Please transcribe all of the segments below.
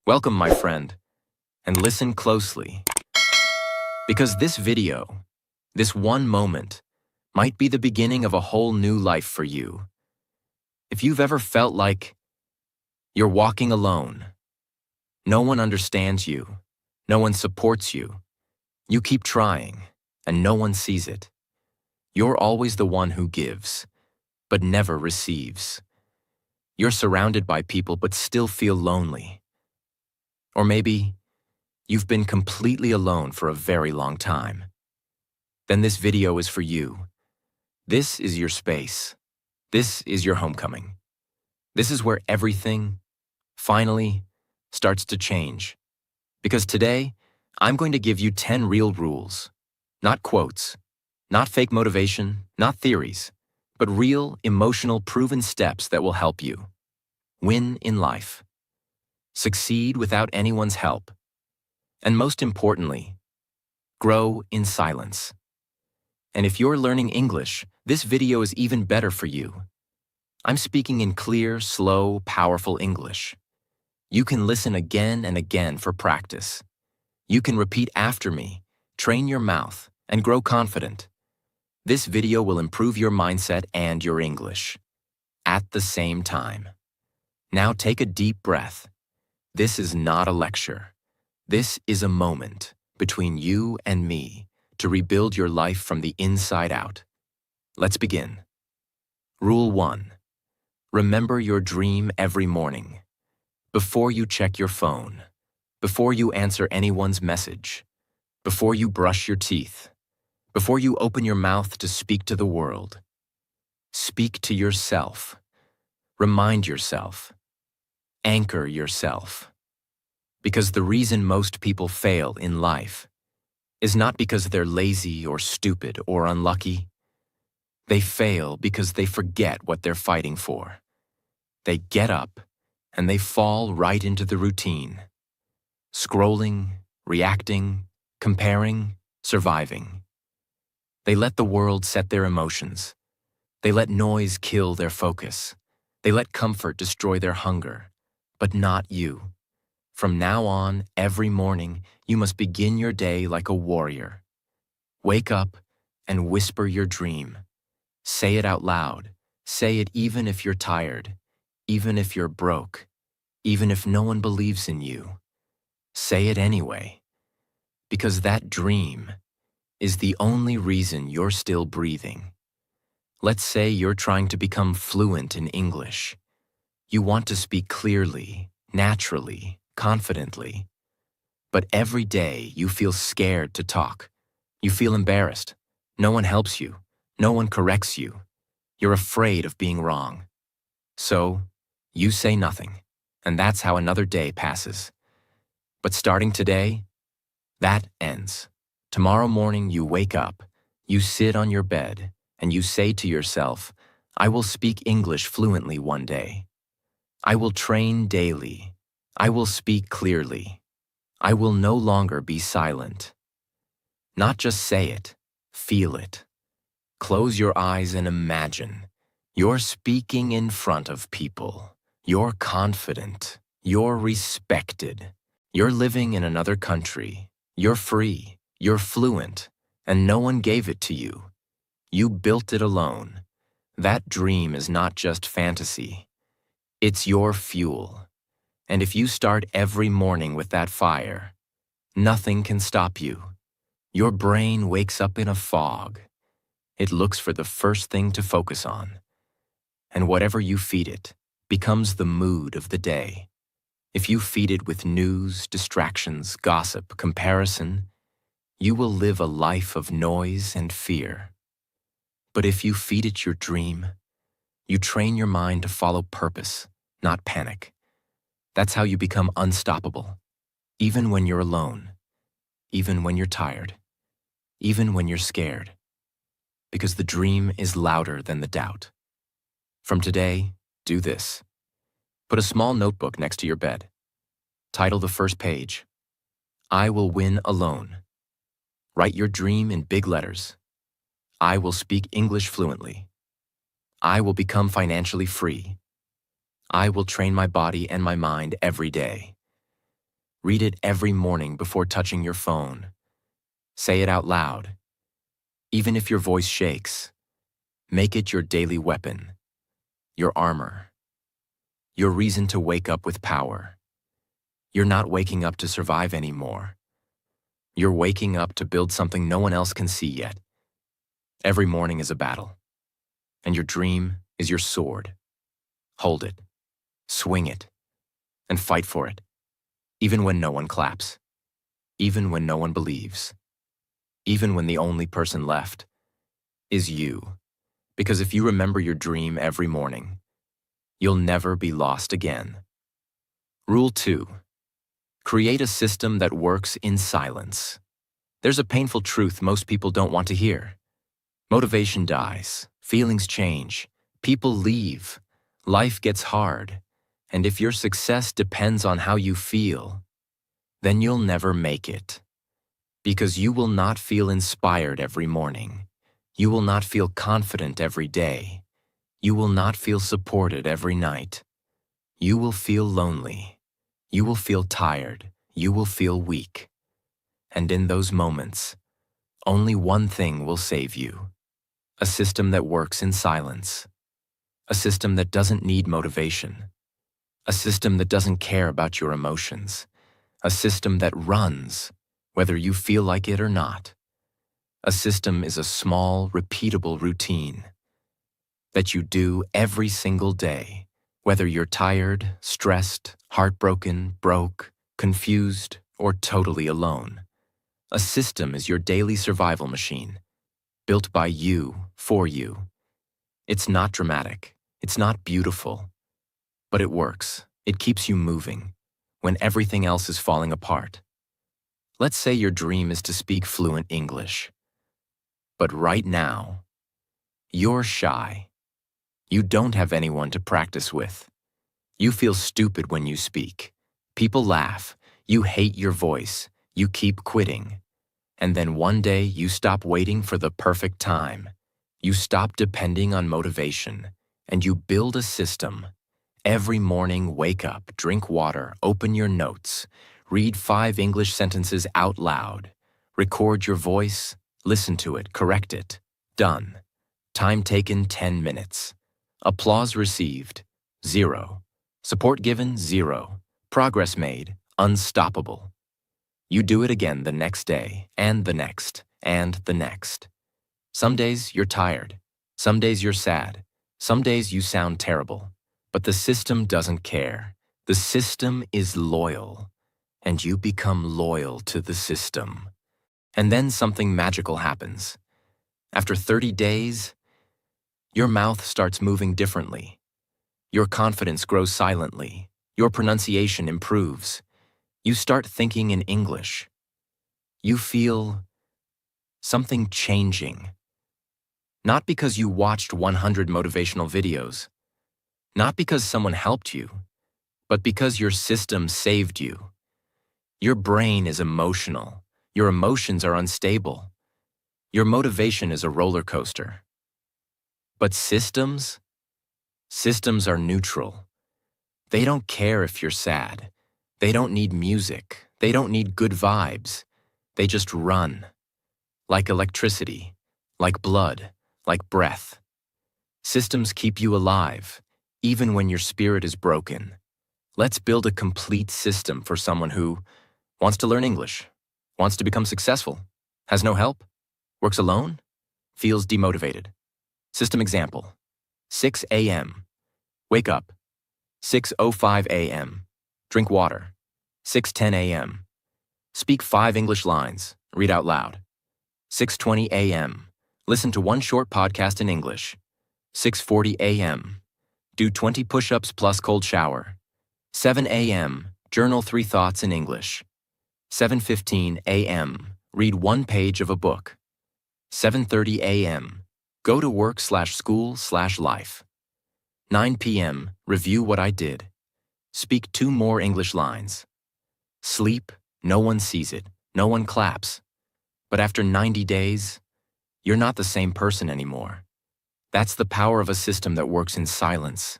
Welcome, my friend, and listen closely, because this video, this one moment, might be the beginning of a whole new life for you. If you've ever felt like you're walking alone, no one understands you, no one supports you, you keep trying, and no one sees it. You're always the one who gives, but never receives. You're surrounded by people but still feel lonely. Or maybe you've been completely alone for a very long time. Then this video is for you. This is your space. This is your homecoming. This is where everything, finally, starts to change. Because today, I'm going to give you 10 real rules. Not quotes, not fake motivation, not theories, but real, emotional, proven steps that will help you win in life, succeed without anyone's help, and most importantly, grow in silence. And if you're learning English, this video is even better for you. I'm speaking in clear, slow, powerful English. You can listen again and again for practice. You can repeat after me, train your mouth, and grow confident. This video will improve your mindset and your English at the same time. Now take a deep breath. This is not a lecture. This is a moment between you and me to rebuild your life from the inside out. Let's begin. Rule 1. Remember your dream every morning. Before you check your phone, before you answer anyone's message, before you brush your teeth, before you open your mouth to speak to the world. Speak to yourself. Remind yourself. Anchor yourself. Because the reason most people fail in life is not because they're lazy or stupid or unlucky. They fail because they forget what they're fighting for. They get up and they fall right into the routine. Scrolling, reacting, comparing, surviving. They let the world set their emotions. They let noise kill their focus. They let comfort destroy their hunger. But not you. From now on, every morning, you must begin your day like a warrior. Wake up and whisper your dream. Say it out loud. Say it even if you're tired, even if you're broke, even if no one believes in you. Say it anyway, because that dream is the only reason you're still breathing. Let's say you're trying to become fluent in English. You want to speak clearly, naturally, confidently. But every day you feel scared to talk. You feel embarrassed. No one helps you. No one corrects you. You're afraid of being wrong. So, you say nothing, and that's how another day passes. But starting today, that ends. Tomorrow morning you wake up, you sit on your bed, and you say to yourself, I will speak English fluently one day. I will train daily. I will speak clearly. I will no longer be silent. Not just say it, feel it. Close your eyes and imagine. You're speaking in front of people. You're confident. You're respected. You're living in another country. You're free. You're fluent. And no one gave it to you. You built it alone. That dream is not just fantasy. It's your fuel. And if you start every morning with that fire, nothing can stop you. Your brain wakes up in a fog. It looks for the first thing to focus on. And whatever you feed it becomes the mood of the day. If you feed it with news, distractions, gossip, comparison, you will live a life of noise and fear. But if you feed it your dream, you train your mind to follow purpose, not panic. That's how you become unstoppable, even when you're alone, even when you're tired, even when you're scared, because the dream is louder than the doubt. From today, do this. Put a small notebook next to your bed. Title the first page, I will win alone. Write your dream in big letters. I will speak English fluently. I will become financially free. I will train my body and my mind every day. Read it every morning before touching your phone. Say it out loud. Even if your voice shakes, make it your daily weapon, your armor, your reason to wake up with power. You're not waking up to survive anymore. You're waking up to build something no one else can see yet. Every morning is a battle, and your dream is your sword. Hold it, swing it, and fight for it, even when no one claps, even when no one believes, even when the only person left is you. Because if you remember your dream every morning, you'll never be lost again. Rule 2. Create a system that works in silence. There's a painful truth most people don't want to hear. Motivation dies, feelings change, people leave, life gets hard, and if your success depends on how you feel, then you'll never make it. Because you will not feel inspired every morning. You will not feel confident every day. You will not feel supported every night. You will feel lonely. You will feel tired. You will feel weak. And in those moments, only one thing will save you. A system that works in silence. A system that doesn't need motivation. A system that doesn't care about your emotions. A system that runs, whether you feel like it or not. A system is a small, repeatable routine that you do every single day, whether you're tired, stressed, heartbroken, broke, confused, or totally alone. A system is your daily survival machine, built by you, for you. It's not dramatic, it's not beautiful, but it works. It keeps you moving when everything else is falling apart. Let's say your dream is to speak fluent English. But right now, you're shy. You don't have anyone to practice with. You feel stupid when you speak. People laugh. You hate your voice. You keep quitting. And then one day you stop waiting for the perfect time. You stop depending on motivation, and you build a system. Every morning, wake up, drink water, open your notes, read 5 English sentences out loud, record your voice, listen to it, correct it. Done. Time taken 10 minutes. Applause received 0. Support given 0. Progress made unstoppable. You do it again the next day, and the next, and the next. Some days you're tired. Some days you're sad. Some days you sound terrible. But the system doesn't care. The system is loyal, and you become loyal to the system. And then something magical happens. After 30 days, your mouth starts moving differently. Your confidence grows silently. Your pronunciation improves. You start thinking in English. You feel something changing. Not because you watched 100 motivational videos. Not because someone helped you, but because your system saved you. Your brain is emotional. Your emotions are unstable. Your motivation is a roller coaster. But systems? Systems are neutral. They don't care if you're sad. They don't need music. They don't need good vibes. They just run. Like electricity, like blood, like breath. Systems keep you alive, even when your spirit is broken. Let's build a complete system for someone who wants to learn English, wants to become successful, has no help, works alone, feels demotivated. System example: 6 a.m. Wake up. 6:05 a.m. Drink water. 6:10 a.m. Speak 5 English lines. Read out loud. 6:20 a.m. Listen to 1 short podcast in English. 6:40 a.m. Do 20 push-ups plus cold shower. 7 a.m. Journal 3 thoughts in English. 7:15 a.m. Read 1 page of a book. 7:30 a.m. Go to work/school/life. 9 p.m. Review what I did. Speak 2 more English lines. Sleep, no one sees it, no one claps. But after 90 days, you're not the same person anymore. That's the power of a system that works in silence.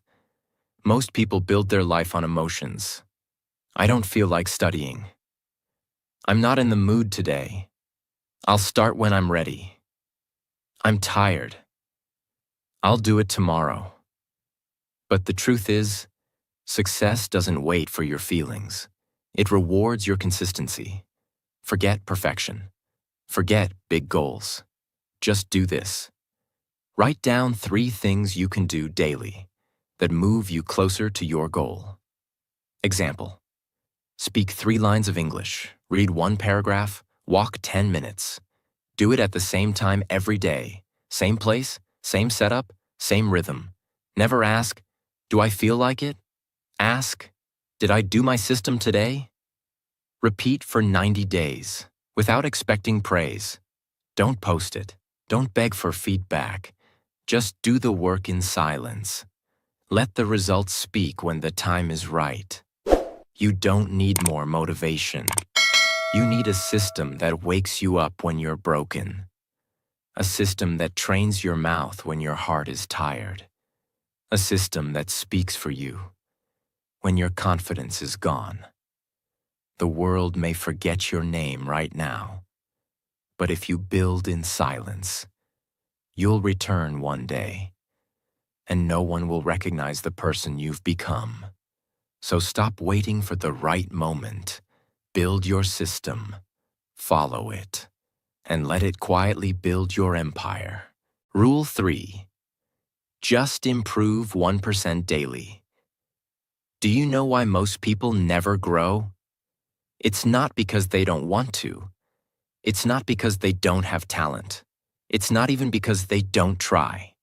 Most people build their life on emotions. I don't feel like studying. I'm not in the mood today. I'll start when I'm ready. I'm tired. I'll do it tomorrow. But the truth is, success doesn't wait for your feelings. It rewards your consistency. Forget perfection. Forget big goals. Just do this. Write down 3 things you can do daily that move you closer to your goal. Example: speak 3 lines of English, read 1 paragraph, walk 10 minutes. Do it at the same time every day. Same place, same setup, same rhythm. Never ask, do I feel like it? Ask, did I do my system today? Repeat for 90 days, without expecting praise. Don't post it. Don't beg for feedback. Just do the work in silence. Let the results speak when the time is right. You don't need more motivation. You need a system that wakes you up when you're broken. A system that trains your mouth when your heart is tired. A system that speaks for you when your confidence is gone. The world may forget your name right now, but if you build in silence, you'll return one day, and no one will recognize the person you've become. So stop waiting for the right moment. Build your system, follow it, and let it quietly build your empire. Rule 3. Just improve 1% daily. Do you know why most people never grow? It's not because they don't want to. It's not because they don't have talent. It's not even because they don't try.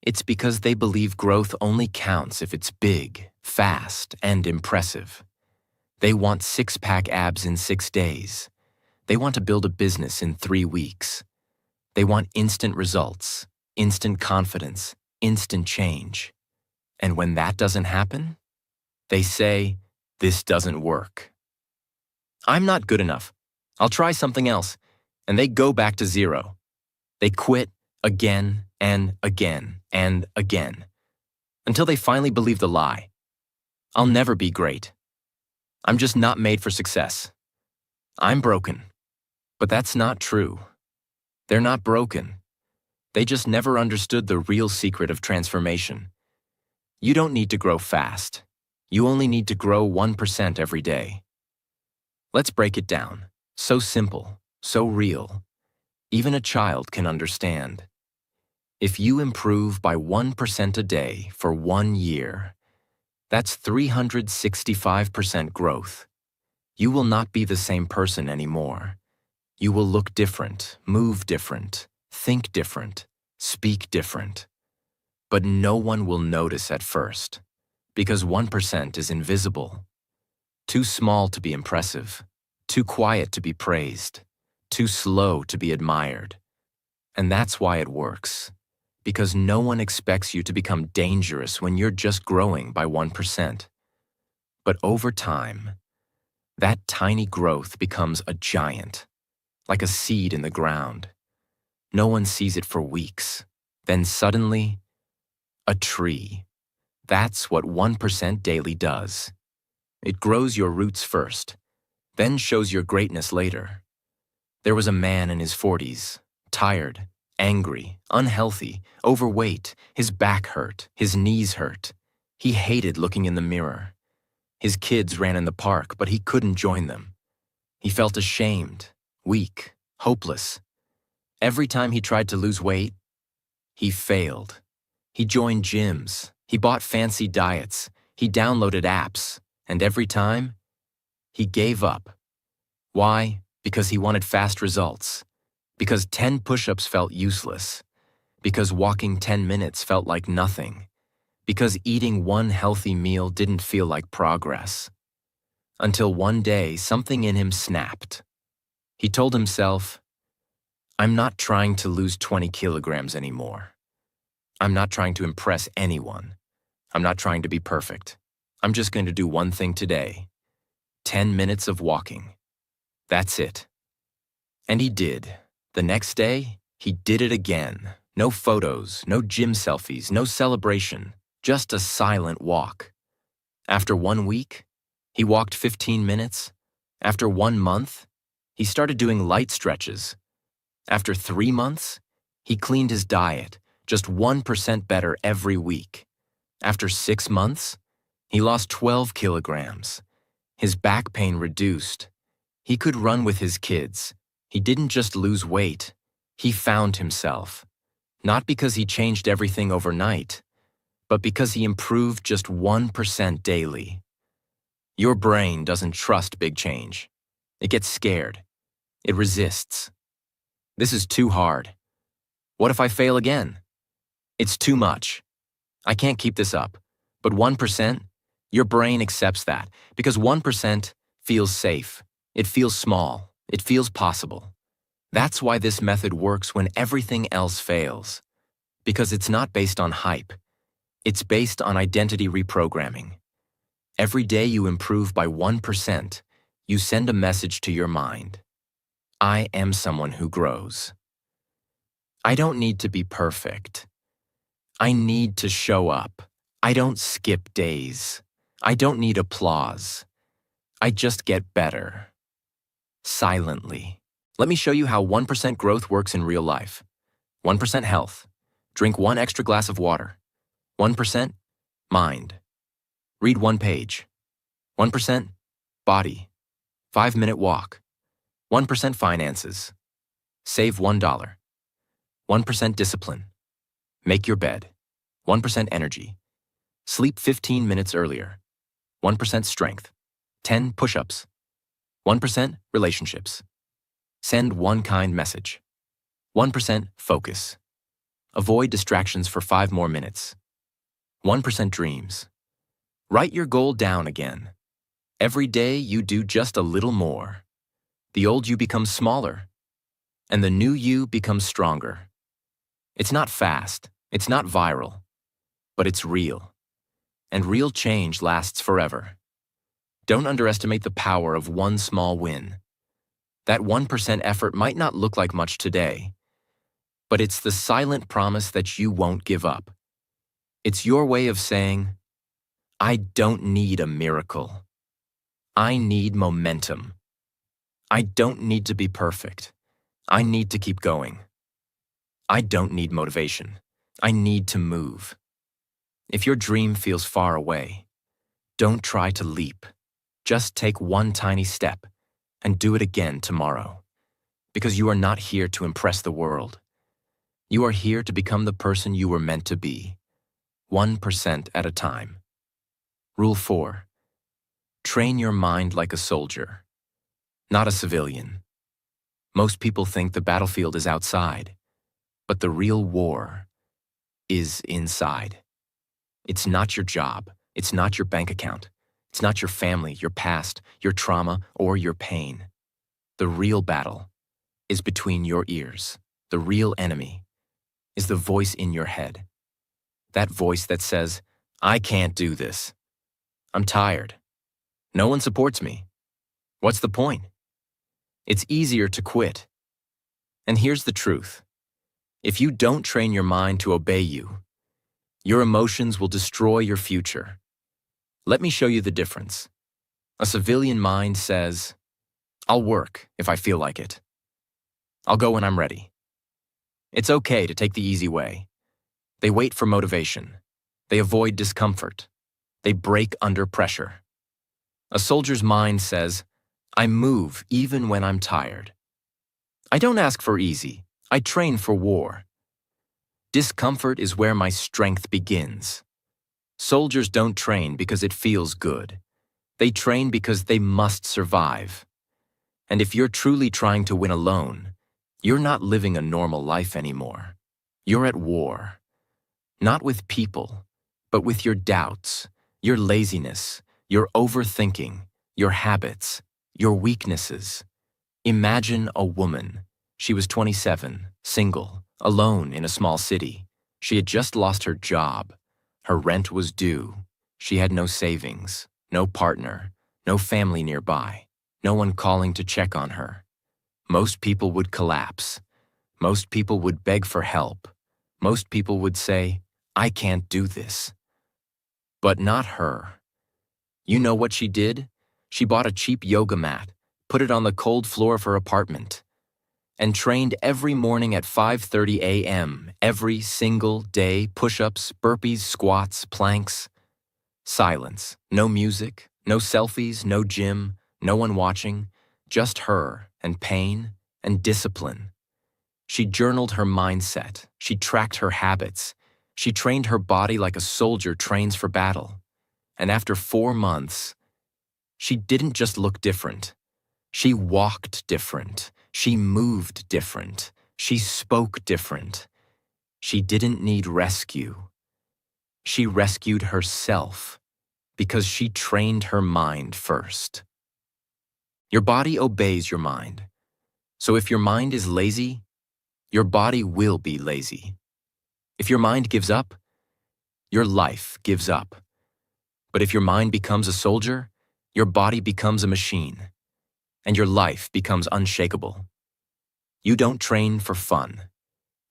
It's because they believe growth only counts if it's big, fast, and impressive. They want 6-pack abs in 6 days. They want to build a business in 3 weeks. They want instant results, instant confidence, instant change. And when that doesn't happen, they say, this doesn't work. I'm not good enough. I'll try something else. And they go back to 0. They quit again and again and again until they finally believe the lie. I'll never be great. I'm just not made for success. I'm broken. But that's not true. They're not broken. They just never understood the real secret of transformation. You don't need to grow fast. You only need to grow 1% every day. Let's break it down. So simple, so real. Even a child can understand. If you improve by 1% a day for 1 year, that's 365% growth. You will not be the same person anymore. You will look different, move different, think different, speak different. But no one will notice at first, because 1% is invisible. Too small to be impressive, too quiet to be praised, too slow to be admired. And that's why it works, because no one expects you to become dangerous when you're just growing by 1%. But over time, that tiny growth becomes a giant, like a seed in the ground. No one sees it for weeks. Then suddenly, a tree. That's what 1% daily does. It grows your roots first, then shows your greatness later. There was a man in his 40s, tired, angry, unhealthy, overweight. His back hurt, his knees hurt. He hated looking in the mirror. His kids ran in the park, but he couldn't join them. He felt ashamed, weak, hopeless. Every time he tried to lose weight, he failed. He joined gyms, he bought fancy diets, he downloaded apps, and every time, he gave up. Why? Because he wanted fast results. Because 10 push-ups felt useless. Because walking 10 minutes felt like nothing. Because eating 1 healthy meal didn't feel like progress. Until one day, something in him snapped. He told himself, I'm not trying to lose 20 kilograms anymore. I'm not trying to impress anyone. I'm not trying to be perfect. I'm just going to do one thing today. 10 minutes of walking. That's it. And he did. The next day, he did it again. No photos, no gym selfies, no celebration, just a silent walk. After 1 week, he walked 15 minutes. After 1 month, He started doing light stretches. After 3 months, he cleaned his diet, just 1% better every week. After 6 months, he lost 12 kilograms. His back pain reduced. He could run with his kids. He didn't just lose weight. He found himself. Not because he changed everything overnight, but because he improved just 1% daily. Your brain doesn't trust big change. It gets scared. It resists. This is too hard. What if I fail again? It's too much. I can't keep this up. But 1%, your brain accepts that because 1% feels safe. It feels small. It feels possible. That's why this method works when everything else fails. Because it's not based on hype. It's based on identity reprogramming. Every day you improve by 1%, you send a message to your mind. I am someone who grows. I don't need to be perfect. I need to show up. I don't skip days. I don't need applause. I just get better. Silently. Let me show you how 1% growth works in real life. 1% health. Drink 1 extra glass of water. 1% mind. Read 1 page. 1% body. 5-minute walk. 1% finances. Save $1. 1% discipline. Make your bed. 1% energy. Sleep 15 minutes earlier. 1% strength. 10 push-ups. 1% relationships. Send 1 kind message. 1% focus. Avoid distractions for 5 more minutes. 1% dreams. Write your goal down again. Every day you do just a little more. The old you becomes smaller, and the new you becomes stronger. It's not fast, it's not viral, but it's real. And real change lasts forever. Don't underestimate the power of 1 small win. That 1% effort might not look like much today, but it's the silent promise that you won't give up. It's your way of saying, I don't need a miracle. I need momentum. I don't need to be perfect. I need to keep going. I don't need motivation. I need to move. If your dream feels far away, don't try to leap. Just take 1 tiny step and do it again tomorrow. Because you are not here to impress the world. You are here to become the person you were meant to be, 1% at a time. Rule 4. Train your mind like a soldier, not a civilian. Most people think the battlefield is outside, but the real war is inside. It's not your job. It's not your bank account. It's not your family, your past, your trauma, or your pain. The real battle is between your ears. The real enemy is the voice in your head. That voice that says, I can't do this. I'm tired. No one supports me. What's the point? It's easier to quit. And here's the truth. If you don't train your mind to obey you, your emotions will destroy your future. Let me show you the difference. A civilian mind says, I'll work if I feel like it. I'll go when I'm ready. It's okay to take the easy way. They wait for motivation. They avoid discomfort. They break under pressure. A soldier's mind says, I move even when I'm tired. I don't ask for easy. I train for war. Discomfort is where my strength begins. Soldiers don't train because it feels good. They train because they must survive. And if you're truly trying to win alone, you're not living a normal life anymore. You're at war. Not with people, but with your doubts, your laziness, your overthinking, your habits, your weaknesses. Imagine a woman. She was 27, single, alone in a small city. She had just lost her job. Her rent was due. She had no savings, no partner, no family nearby, no one calling to check on her. Most people would collapse. Most people would beg for help. Most people would say, I can't do this. But not her. You know what she did? She bought a cheap yoga mat, put it on the cold floor of her apartment, and trained every morning at 5:30 a.m. every single day, push-ups, burpees, squats, planks. Silence, no music, no selfies, no gym, no one watching, just her and pain and discipline. She journaled her mindset, she tracked her habits, she trained her body like a soldier trains for battle. And after 4 months, she didn't just look different. She walked different. She moved different. She spoke different. She didn't need rescue. She rescued herself because she trained her mind first. Your body obeys your mind. So if your mind is lazy, your body will be lazy. If your mind gives up, your life gives up. But if your mind becomes a soldier, your body becomes a machine, and your life becomes unshakable. You don't train for fun.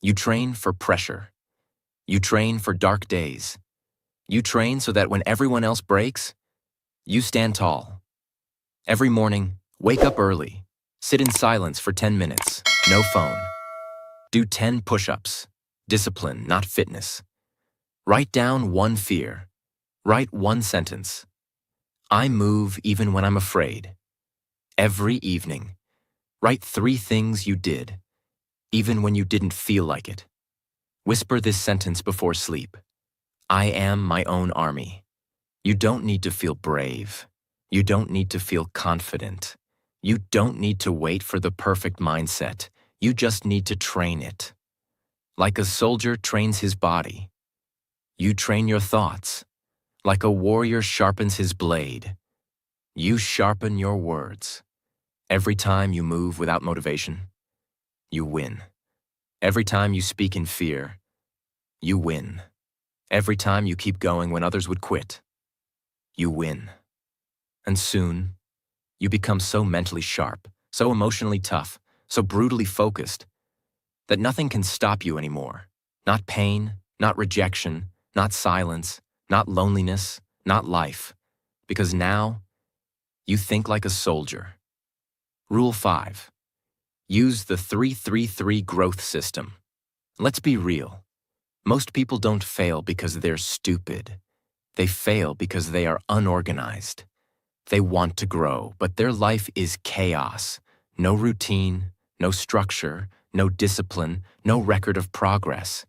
You train for pressure. You train for dark days. You train so that when everyone else breaks, you stand tall. Every morning, wake up early. Sit in silence for 10 minutes. No phone. Do 10 push-ups. Discipline, not fitness. Write down one fear. Write one sentence. I move even when I'm afraid. Every evening, write 3 things you did, even when you didn't feel like it. Whisper this sentence before sleep. I am my own army. You don't need to feel brave. You don't need to feel confident. You don't need to wait for the perfect mindset. You just need to train it. Like a soldier trains his body, you train your thoughts. Like a warrior sharpens his blade, you sharpen your words. Every time you move without motivation, you win. Every time you speak in fear, you win. Every time you keep going when others would quit, you win. And soon, you become so mentally sharp, so emotionally tough, so brutally focused, that nothing can stop you anymore. Not pain, not rejection, not silence, not loneliness, not life. Because now, you think like a soldier. Rule 5. Use the 3-3-3 growth system. Let's be real. Most people don't fail because they're stupid. They fail because they are unorganized. They want to grow, but their life is chaos. No routine, no structure, no discipline, no record of progress.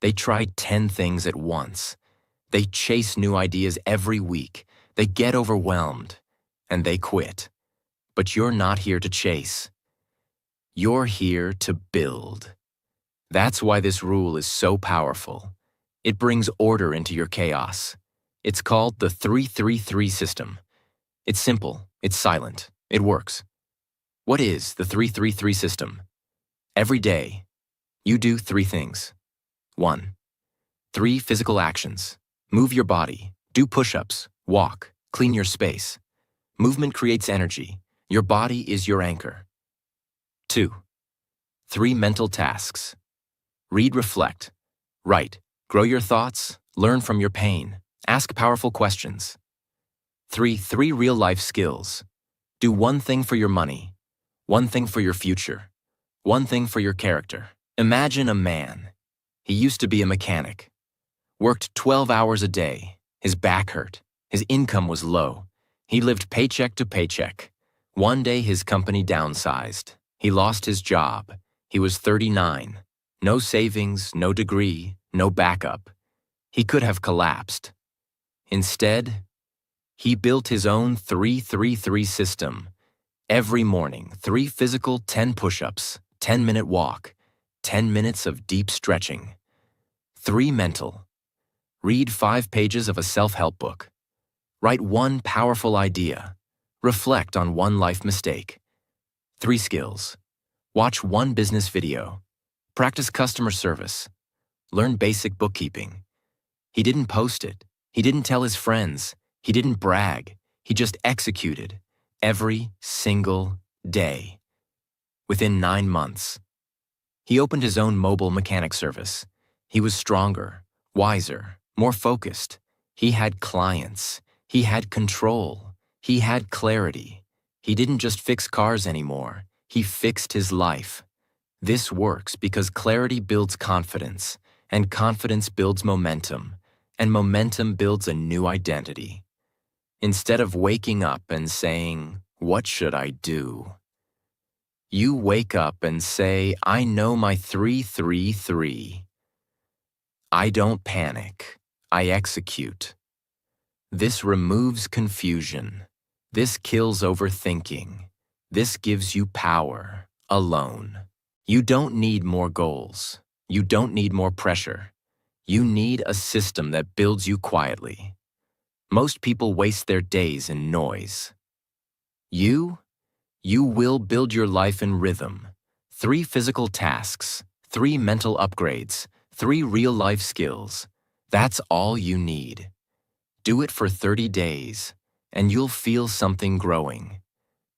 They try 10 things at once. They chase new ideas every week. They get overwhelmed, and they quit. But you're not here to chase. You're here to build. That's why this rule is so powerful. It brings order into your chaos. It's called the 3-3-3 system. It's simple, it's silent, it works. What is the 3-3-3 system? Every day, you do 3 things. 1. 3 physical actions. Move your body, do push-ups, walk, clean your space. Movement creates energy. Your body is your anchor. 2. 3 mental tasks. Read, reflect, write, grow your thoughts, learn from your pain, ask powerful questions. 3 real-life skills. Do 1 thing for your money, 1 thing for your future, 1 thing for your character. Imagine a man. He used to be a mechanic. Worked 12 hours a day. His back hurt. His income was low. He lived paycheck to paycheck. One day his company downsized. He lost his job. He was 39. No savings, no degree, no backup. He could have collapsed. Instead, he built his own 3-3-3 system. Every morning, 3 physical 10 push-ups, 10-minute walk, 10 minutes of deep stretching. 3 mental. Read 5 pages of a self-help book. Write 1 powerful idea. Reflect on 1 life mistake. 3 skills. Watch 1 business video. Practice customer service. Learn basic bookkeeping. He didn't post it. He didn't tell his friends. He didn't brag. He just executed every single day. Within 9 months, he opened his own mobile mechanic service. He was stronger, wiser, more focused. He had clients. He had control. He had clarity. He didn't just fix cars anymore, he fixed his life. This works because clarity builds confidence, and confidence builds momentum, and momentum builds a new identity. Instead of waking up and saying, "What should I do?" you wake up and say, "I know my 3-3-3. I don't panic, I execute." This removes confusion. This kills overthinking. This gives you power, alone. You don't need more goals. You don't need more pressure. You need a system that builds you quietly. Most people waste their days in noise. You will build your life in rhythm. 3 physical tasks, 3 mental upgrades, 3 real-life skills. That's all you need. Do it for 30 days, and you'll feel something growing.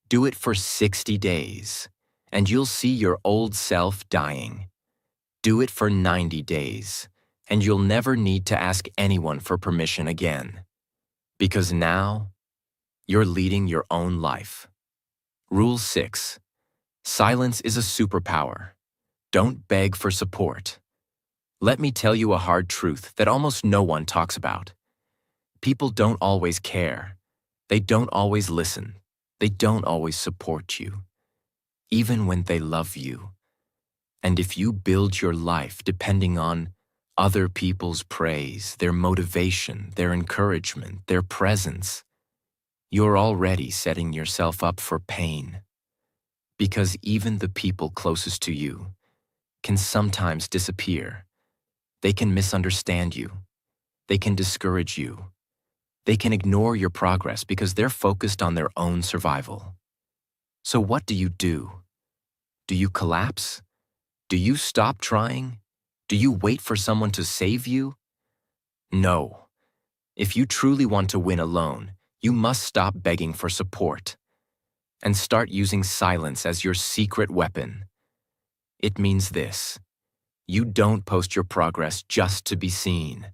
Do it for 60 days, and you'll see your old self dying. Do it for 90 days, and you'll never need to ask anyone for permission again. Because now, you're leading your own life. Rule 6. Silence is a superpower. Don't beg for support. Let me tell you a hard truth that almost no one talks about. People don't always care. They don't always listen. They don't always support you, even when they love you. And if you build your life depending on other people's praise, their motivation, their encouragement, their presence, you're already setting yourself up for pain. Because even the people closest to you can sometimes disappear. They can misunderstand you. They can discourage you. They can ignore your progress because they're focused on their own survival. So what do? Do you collapse? Do you stop trying? Do you wait for someone to save you? No. If you truly want to win alone, you must stop begging for support and start using silence as your secret weapon. It means this: you don't post your progress just to be seen.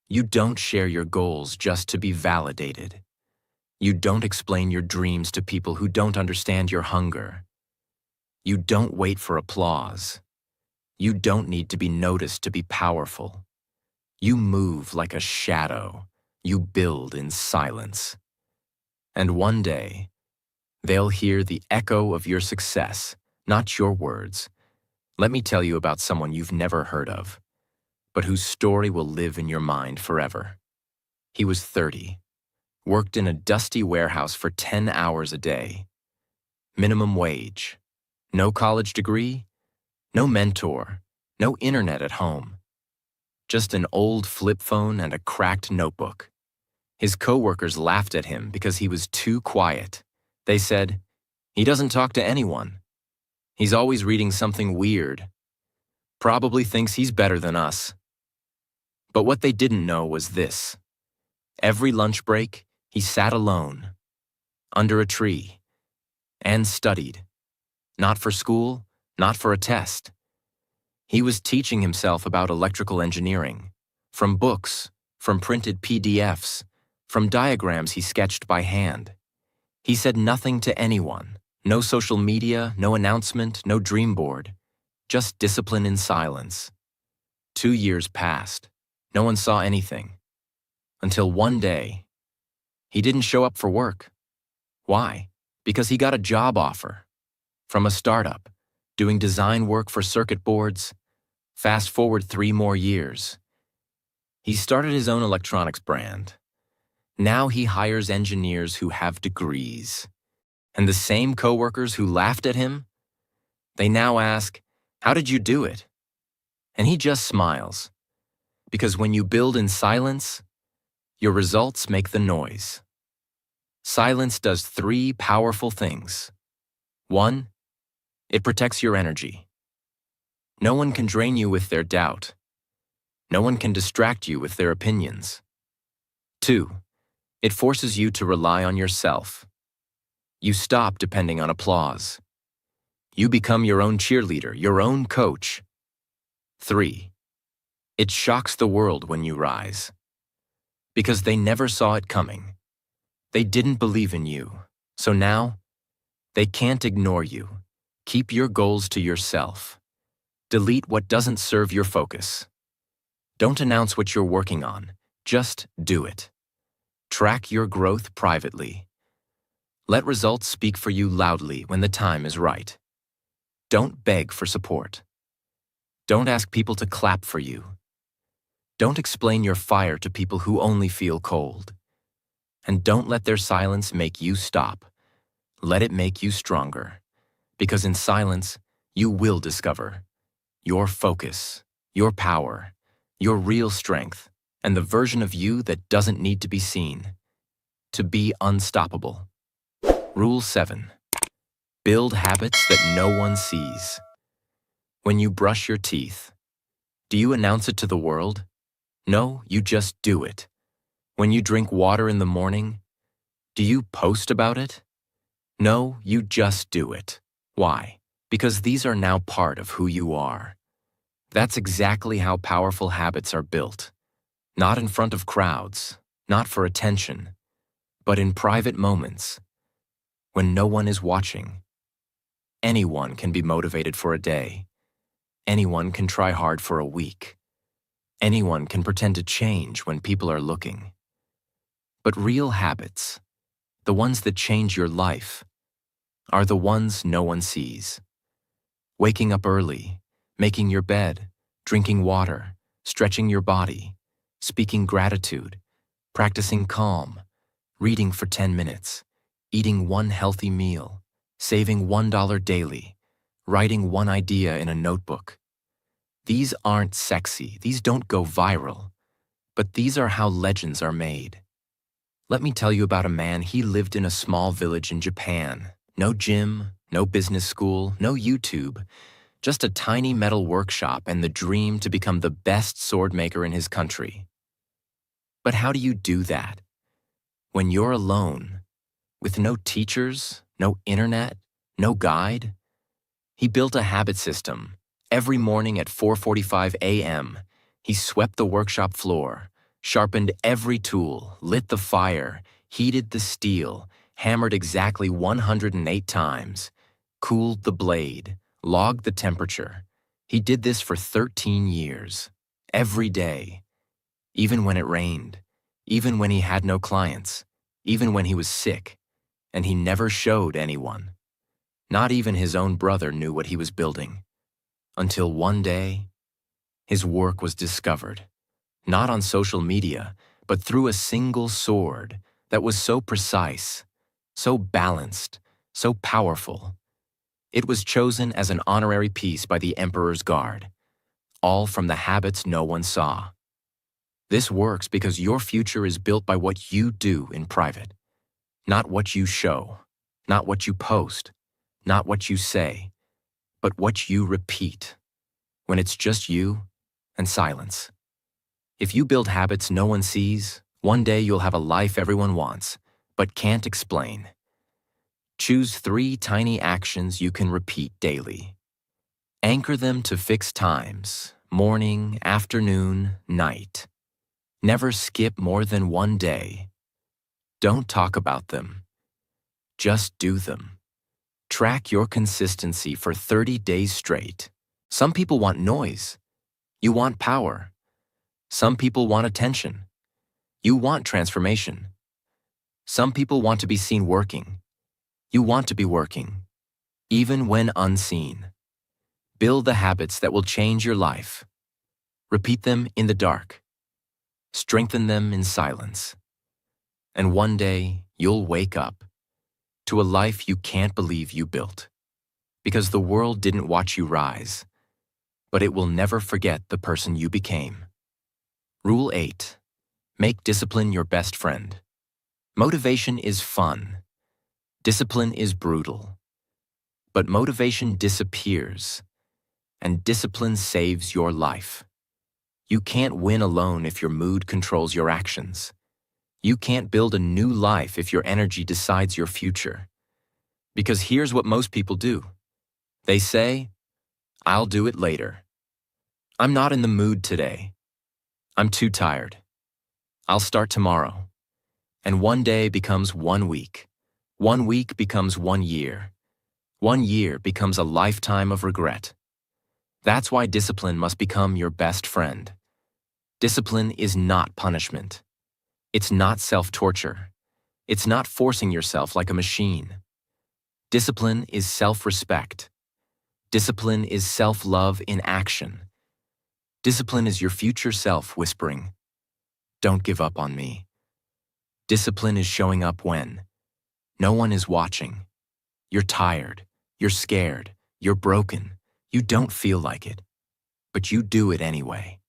You don't share your goals just to be validated. You don't explain your dreams to people who don't understand your hunger. You don't wait for applause. You don't need to be noticed to be powerful. You move like a shadow. You build in silence. And one day, they'll hear the echo of your success, not your words. Let me tell you about someone you've never heard of, but whose story will live in your mind forever. He was 30, worked in a dusty warehouse for 10 hours a day. Minimum wage, no college degree, no mentor, no internet at home. Just an old flip phone and a cracked notebook. His coworkers laughed at him because he was too quiet. They said, "He doesn't talk to anyone. He's always reading something weird. Probably thinks he's better than us." But what they didn't know was this. Every lunch break, he sat alone, under a tree, and studied. Not for school, not for a test. He was teaching himself about electrical engineering, from books, from printed PDFs, from diagrams he sketched by hand. He said nothing to anyone, no social media, no announcement, no dream board, just discipline in silence. 2 years passed. No one saw anything. Until one day, he didn't show up for work. Why? Because he got a job offer from a startup, doing design work for circuit boards. Fast forward 3 more years. He started his own electronics brand. Now he hires engineers who have degrees. And the same coworkers who laughed at him, they now ask, "How did you do it?" And he just smiles. Because when you build in silence, your results make the noise. Silence does 3 powerful things. 1, it protects your energy. No one can drain you with their doubt. No one can distract you with their opinions. 2, it forces you to rely on yourself. You stop depending on applause. You become your own cheerleader, your own coach. 3, it shocks the world when you rise. Because they never saw it coming. They didn't believe in you. So now, They can't ignore you. Keep your goals to yourself. Delete what doesn't serve your focus. Don't announce what you're working on. Just do it. Track your growth privately. Let results speak for you loudly when the time is right. Don't beg for support. Don't ask people to clap for you. Don't explain your fire to people who only feel cold. And don't let their silence make you stop. Let it make you stronger. Because in silence, you will discover your focus, your power, your real strength, and the version of you that doesn't need to be seen. To be unstoppable. Rule 7. Build habits that no one sees. When you brush your teeth, do you announce it to the world? No, you just do it. When you drink water in the morning, do you post about it? No, you just do it. Why? Because these are now part of who you are. That's exactly how powerful habits are built. Not in front of crowds, not for attention, but in private moments, when no one is watching. Anyone can be motivated for a day. Anyone can try hard for a week. Anyone can pretend to change when people are looking. But real habits, the ones that change your life, are the ones no one sees. Waking up early, making your bed, drinking water, stretching your body, speaking gratitude, practicing calm, reading for 10 minutes, eating one healthy meal, saving $1 daily, writing one idea in a notebook. These aren't sexy, these don't go viral, but these are how legends are made. Let me tell you about a man. He lived in a small village in Japan. No gym, no business school, no YouTube, just a tiny metal workshop and the dream to become the best sword maker in his country. But how do you do that? When you're alone, with no teachers, no internet, no guide? He built a habit system. Every morning at 4:45 a.m., he swept the workshop floor, sharpened every tool, lit the fire, heated the steel, hammered exactly 108 times, cooled the blade, logged the temperature. He did this for 13 years, every day, even when it rained, even when he had no clients, even when he was sick, and he never showed anyone. Not even his own brother knew what he was building. Until one day, his work was discovered, not on social media, but through a single sword that was so precise, so balanced, so powerful. It was chosen as an honorary piece by the Emperor's Guard, all from the habits no one saw. This works because your future is built by what you do in private, not what you show, not what you post, not what you say, but what you repeat, when it's just you and silence. If you build habits no one sees, one day you'll have a life everyone wants, but can't explain. Choose 3 tiny actions you can repeat daily. Anchor them to fixed times, morning, afternoon, night. Never skip more than one day. Don't talk about them. Just do them. Track your consistency for 30 days straight. Some people want noise. You want power. Some people want attention. You want transformation. Some people want to be seen working. You want to be working, even when unseen. Build the habits that will change your life. Repeat them in the dark. Strengthen them in silence. And one day, you'll wake up to a life you can't believe you built. Because the world didn't watch you rise, but it will never forget the person you became. Rule 8. Make discipline your best friend. Motivation is fun. Discipline is brutal. But motivation disappears, and discipline saves your life. You can't win alone if your mood controls your actions. You can't build a new life if your energy decides your future. Because here's what most people do. They say, "I'll do it later. I'm not in the mood today. I'm too tired. I'll start tomorrow." And one day becomes 1 week. 1 week becomes 1 year. 1 year becomes a lifetime of regret. That's why discipline must become your best friend. Discipline is not punishment. It's not self-torture. It's not forcing yourself like a machine. Discipline is self-respect. Discipline is self-love in action. Discipline is your future self whispering, "Don't give up on me." Discipline is showing up when no one is watching. You're tired, you're scared, you're broken, you don't feel like it, but you do it anyway.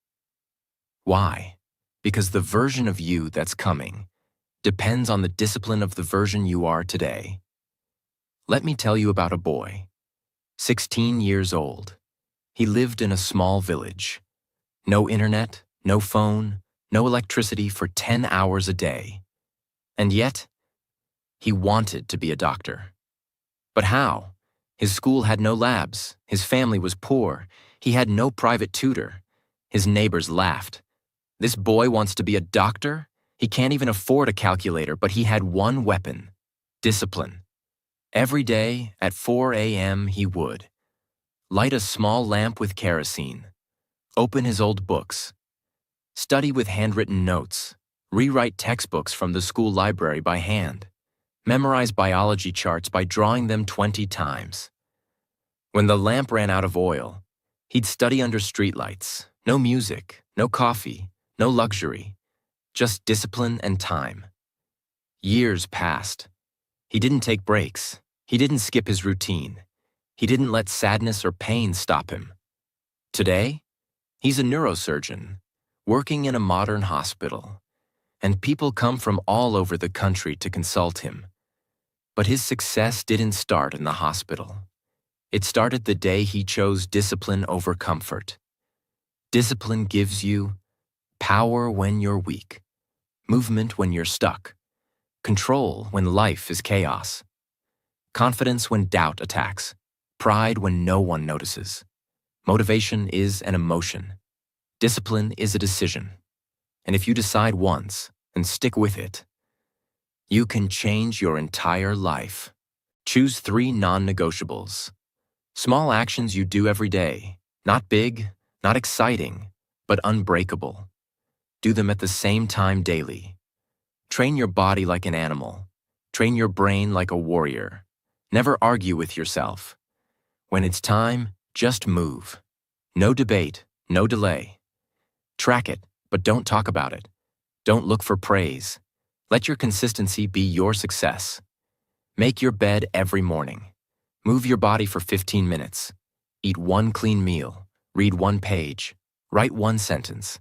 Why? Because the version of you that's coming depends on the discipline of the version you are today. Let me tell you about a boy, 16 years old. He lived in a small village. No internet, no phone, no electricity for 10 hours a day. And yet, he wanted to be a doctor. But how? His school had no labs, his family was poor, he had no private tutor. His neighbors laughed. This boy wants to be a doctor? He can't even afford a calculator, but he had one weapon: discipline. Every day, at 4 a.m., he would light a small lamp with kerosene, open his old books, study with handwritten notes, rewrite textbooks from the school library by hand, memorize biology charts by drawing them 20 times. When the lamp ran out of oil, he'd study under streetlights. No music, no coffee, no luxury, just discipline and time. Years passed. He didn't take breaks. He didn't skip his routine. He didn't let sadness or pain stop him. Today, he's a neurosurgeon, working in a modern hospital, and people come from all over the country to consult him. But his success didn't start in the hospital. It started the day he chose discipline over comfort. Discipline gives you power when you're weak, movement when you're stuck, control when life is chaos, confidence when doubt attacks, pride when no one notices. Motivation is an emotion. Discipline is a decision. And if you decide once and stick with it, you can change your entire life. Choose 3 non-negotiables. Small actions you do every day, not big, not exciting, but unbreakable. Do them at the same time daily. Train your body like an animal. Train your brain like a warrior. Never argue with yourself. When it's time, just move. No debate, no delay. Track it, but don't talk about it. Don't look for praise. Let your consistency be your success. Make your bed every morning. Move your body for 15 minutes. Eat 1 clean meal. Read 1 page. Write 1 sentence.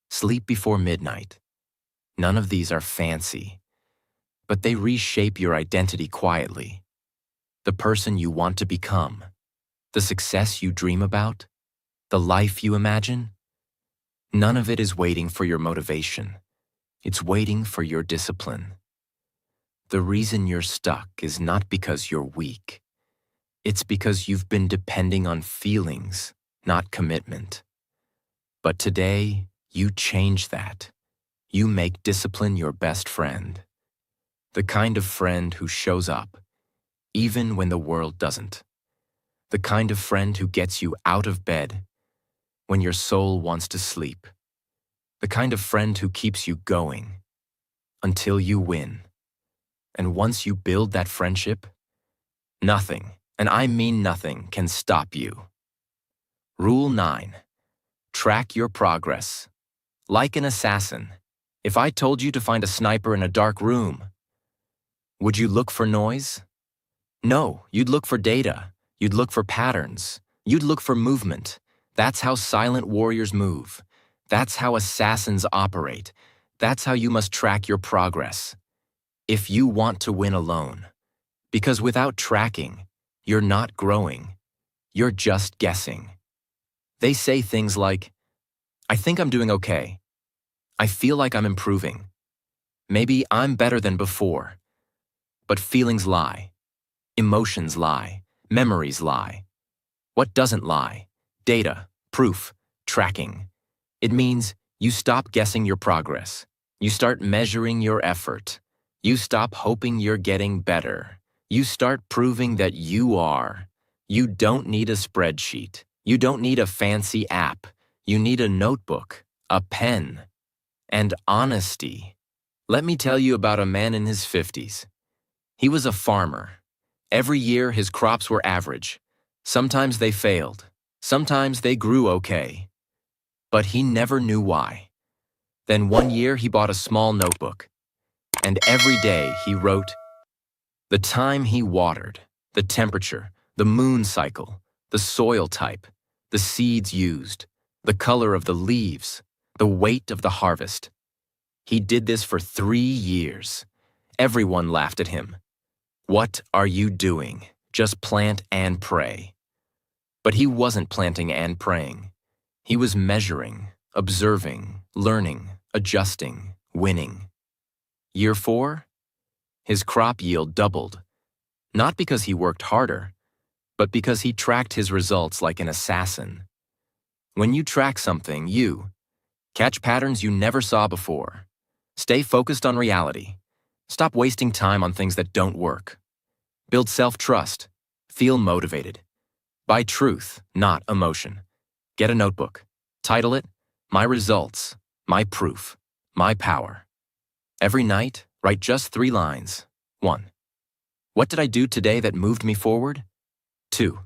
Sleep before midnight. None of these are fancy, but they reshape your identity quietly. The person you want to become, the success you dream about, the life you imagine. None of it is waiting for your motivation. It's waiting for your discipline. The reason you're stuck is not because you're weak. It's because you've been depending on feelings, not commitment. But today, you change that. You make discipline your best friend. The kind of friend who shows up, even when the world doesn't. The kind of friend who gets you out of bed when your soul wants to sleep. The kind of friend who keeps you going until you win. And once you build that friendship, nothing, and I mean nothing, can stop you. Rule 9. Track your progress. Like an assassin, if I told you to find a sniper in a dark room, would you look for noise? No, you'd look for data. You'd look for patterns. You'd look for movement. That's how silent warriors move. That's how assassins operate. That's how you must track your progress. If you want to win alone. Because without tracking, you're not growing. You're just guessing. They say things like, I think I'm doing okay. I feel like I'm improving. Maybe I'm better than before. But feelings lie. Emotions lie. Memories lie. What doesn't lie? Data, proof, tracking. It means you stop guessing your progress. You start measuring your effort. You stop hoping you're getting better. You start proving that you are. You don't need a spreadsheet. You don't need a fancy app. You need a notebook, a pen, and honesty. Let me tell you about a man in his 50s. He was a farmer. Every year his crops were average. Sometimes they failed. Sometimes they grew okay. But he never knew why. Then one year he bought a small notebook. And every day he wrote the time he watered, the temperature, the moon cycle, the soil type, the seeds used, the color of the leaves, the weight of the harvest. He did this for 3 years. Everyone laughed at him. What are you doing? Just plant and pray. But he wasn't planting and praying. He was measuring, observing, learning, adjusting, winning. Year 4, his crop yield doubled. Not because he worked harder, but because he tracked his results like an assassin. When you track something, you catch patterns you never saw before. Stay focused on reality. Stop wasting time on things that don't work. Build self-trust. Feel motivated. Buy truth, not emotion. Get a notebook. Title it, My Results, My Proof, My Power. Every night, write just 3 lines. 1. What did I do today that moved me forward? 2.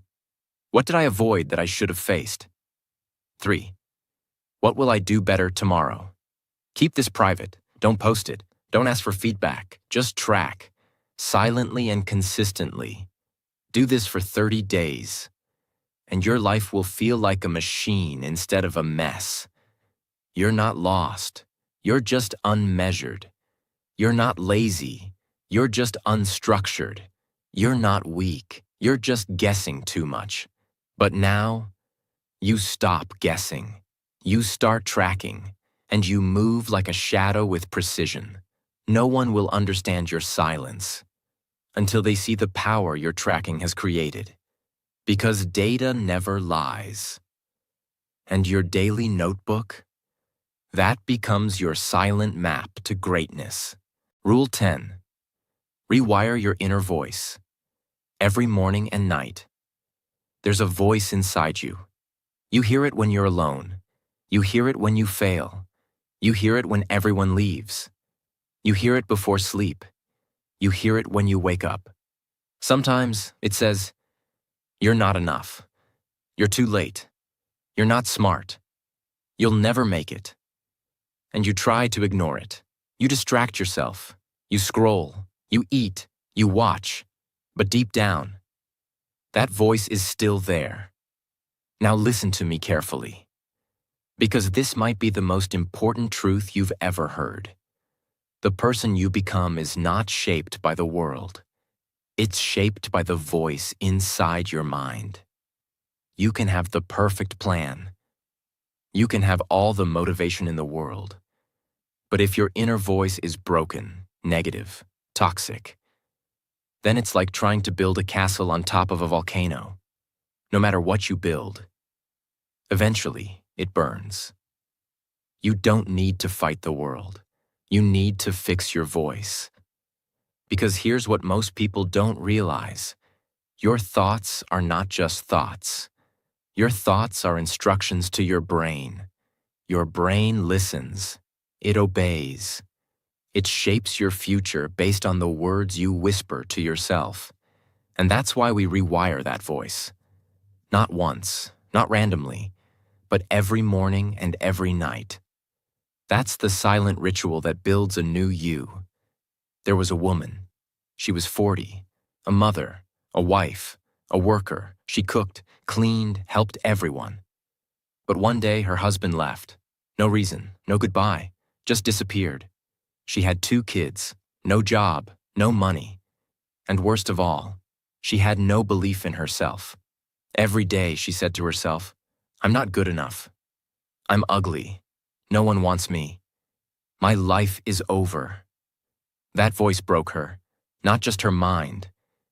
What did I avoid that I should have faced? 3. What will I do better tomorrow? Keep this private. Don't post it. Don't ask for feedback. Just track. Silently and consistently. Do this for 30 days. And your life will feel like a machine instead of a mess. You're not lost. You're just unmeasured. You're not lazy. You're just unstructured. You're not weak. You're just guessing too much. But now, you stop guessing. You start tracking, and you move like a shadow with precision. No one will understand your silence until they see the power your tracking has created. Because data never lies. And your daily notebook? That becomes your silent map to greatness. Rule 10. Rewire your inner voice. Every morning and night. There's a voice inside you. You hear it when you're alone. You hear it when you fail. You hear it when everyone leaves. You hear it before sleep. You hear it when you wake up. Sometimes it says, you're not enough. You're too late. You're not smart. You'll never make it. And you try to ignore it. You distract yourself. You scroll. You eat. You watch. But deep down, that voice is still there. Now listen to me carefully. Because this might be the most important truth you've ever heard. The person you become is not shaped by the world. It's shaped by the voice inside your mind. You can have the perfect plan. You can have all the motivation in the world. But if your inner voice is broken, negative, toxic, then it's like trying to build a castle on top of a volcano. No matter what you build, eventually it burns. You don't need to fight the world. You need to fix your voice. Because here's what most people don't realize. Your thoughts are not just thoughts. Your thoughts are instructions to your brain. Your brain listens. It obeys. It shapes your future based on the words you whisper to yourself. And that's why we rewire that voice. Not once, not randomly, but every morning and every night. That's the silent ritual that builds a new you. There was a woman. She was 40, a mother, a wife, a worker. She cooked, cleaned, helped everyone. But one day her husband left. No reason, no goodbye, just disappeared. She had 2 kids, no job, no money. And worst of all, she had no belief in herself. Every day she said to herself, I'm not good enough. I'm ugly. No one wants me. My life is over. That voice broke her, not just her mind.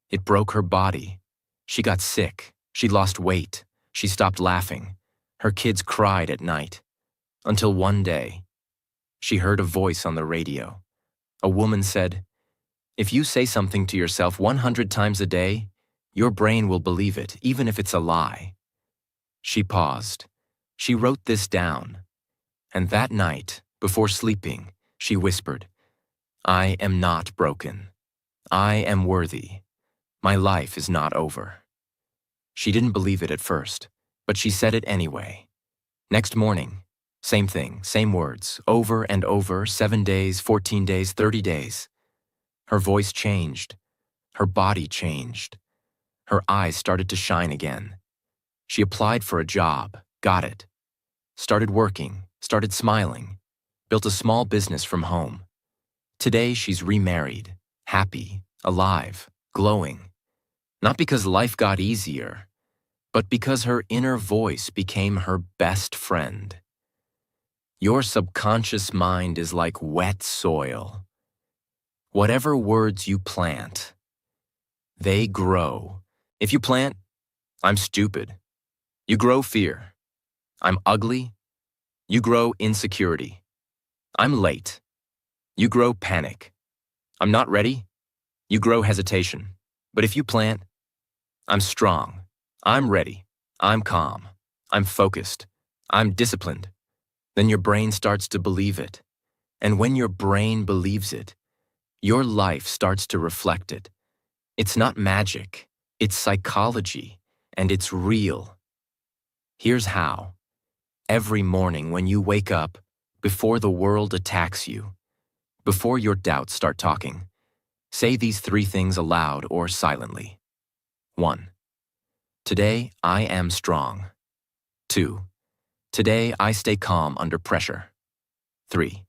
It broke her body. She got sick. She lost weight. She stopped laughing. Her kids cried at night. Until one day, she heard a voice on the radio. A woman said, If you say something to yourself 100 times a day, your brain will believe it, even if it's a lie. She paused. She wrote this down. And that night, before sleeping, she whispered, "I am not broken. I am worthy. My life is not over." She didn't believe it at first, but she said it anyway. Next morning, same thing, same words, over and over, 7 days, 14 days, 30 days. Her voice changed. Her body changed. Her eyes started to shine again. She applied for a job, got it. Started working, started smiling, built a small business from home. Today she's remarried, happy, alive, glowing. Not because life got easier, but because her inner voice became her best friend. Your subconscious mind is like wet soil. Whatever words you plant, they grow. If you plant, "I'm stupid," you grow fear. "I'm ugly," you grow insecurity. "I'm late," you grow panic. "I'm not ready," you grow hesitation. But if you plant, "I'm strong," "I'm ready," "I'm calm," "I'm focused," "I'm disciplined," then your brain starts to believe it. And when your brain believes it, your life starts to reflect it. It's not magic, it's psychology, and it's real. Here's how. Every morning when you wake up, before the world attacks you, before your doubts start talking, say these 3 things aloud or silently. 1. Today, I am strong. 2. Today, I stay calm under pressure. 3.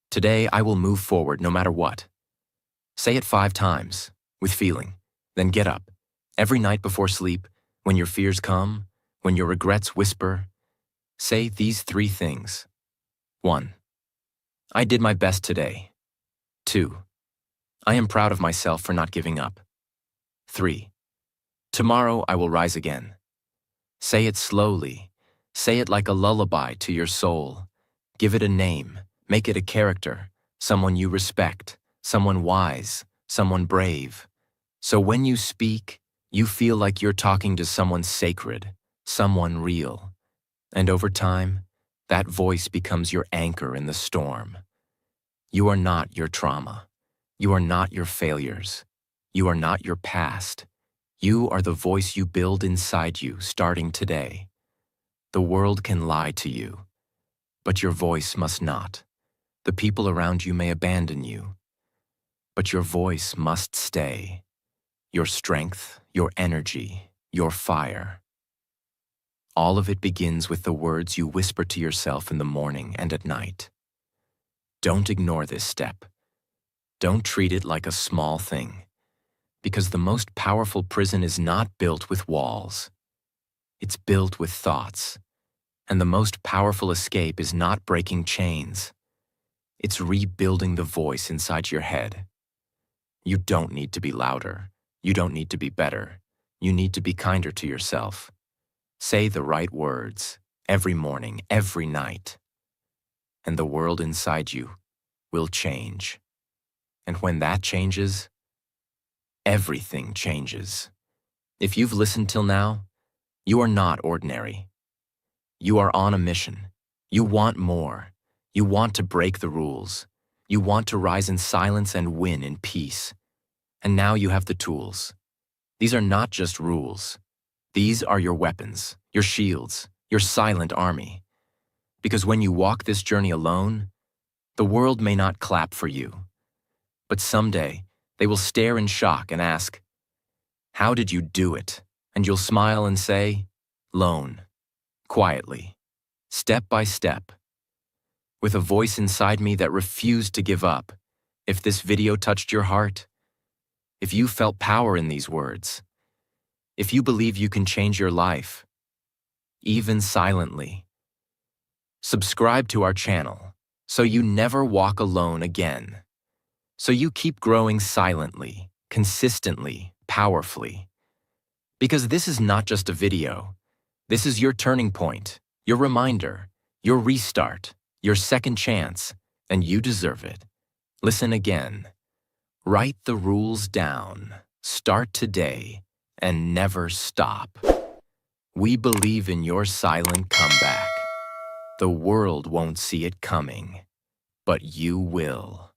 Today, I will move forward no matter what. Say it 5 times, with feeling. Then get up. Every night before sleep, when your fears come, when your regrets whisper, say these 3 things. 1. I did my best today. 2. I am proud of myself for not giving up. 3. Tomorrow I will rise again. Say it slowly. Say it like a lullaby to your soul. Give it a name. Make it a character, someone you respect, someone wise, someone brave. So when you speak, you feel like you're talking to someone sacred, someone real. And over time, that voice becomes your anchor in the storm. You are not your trauma. You are not your failures. You are not your past. You are the voice you build inside you starting today. The world can lie to you, but your voice must not. The people around you may abandon you, but your voice must stay. Your strength, your energy, your fire. All of it begins with the words you whisper to yourself in the morning and at night. Don't ignore this step. Don't treat it like a small thing, because the most powerful prison is not built with walls. It's built with thoughts, and the most powerful escape is not breaking chains. It's rebuilding the voice inside your head. You don't need to be louder. You don't need to be better. You need to be kinder to yourself. Say the right words every morning, every night, and the world inside you will change. And when that changes, everything changes. If you've listened till now, you are not ordinary. You are on a mission. You want more. You want to break the rules. You want to rise in silence and win in peace. And now you have the tools. These are not just rules. These are your weapons, your shields, your silent army. Because when you walk this journey alone, the world may not clap for you. But someday, they will stare in shock and ask, "How did you do it?" And you'll smile and say, "Lone, quietly, step by step." With a voice inside me that refused to give up, if this video touched your heart, if you felt power in these words, if you believe you can change your life, even silently, subscribe to our channel so you never walk alone again. So you keep growing silently, consistently, powerfully. Because this is not just a video. This is your turning point, your reminder, your restart, your second chance, and you deserve it. Listen again. Write the rules down, start today, and never stop. We believe in your silent comeback. The world won't see it coming, but you will.